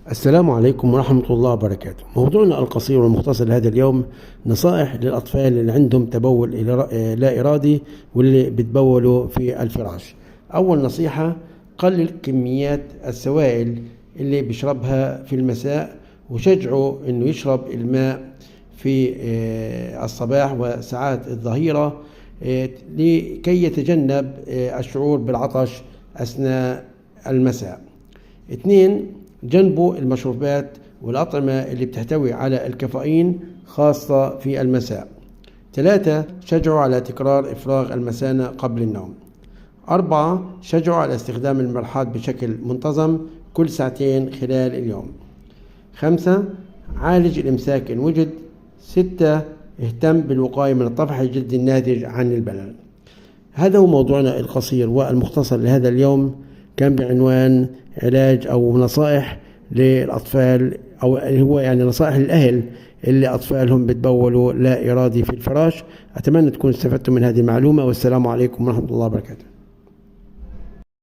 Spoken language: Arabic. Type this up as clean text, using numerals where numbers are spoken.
السلام عليكم ورحمة الله وبركاته. موضوعنا القصير والمختصر لهذا اليوم نصائح للأطفال اللي عندهم تبول لا إرادي واللي بتبولوا في الفراش. أول نصيحة: قلل كميات السوائل اللي بيشربها في المساء، وشجعه إنه يشرب الماء في الصباح وساعات الظهيرة لكي يتجنب الشعور بالعطش أثناء المساء. 2: جنبوا المشروبات والأطعمة اللي بتحتوي على الكافيين خاصة في المساء. 3: شجعوا على تكرار إفراغ المثانة قبل النوم. 4: شجعوا على استخدام المرحاض بشكل منتظم كل ساعتين خلال اليوم. 5: عالج الإمساك إن وجد. 6: اهتم بالوقاية من الطفح الجلدي الناتج عن البلل. هذا هو موضوعنا القصير والمختصر لهذا اليوم، كان بعنوان علاج أو نصائح للأطفال، أو هو يعني نصائح للأهل اللي أطفالهم بتبولوا لا إرادي في الفراش. أتمنى تكونوا استفدتم من هذه المعلومة، والسلام عليكم ورحمة الله وبركاته.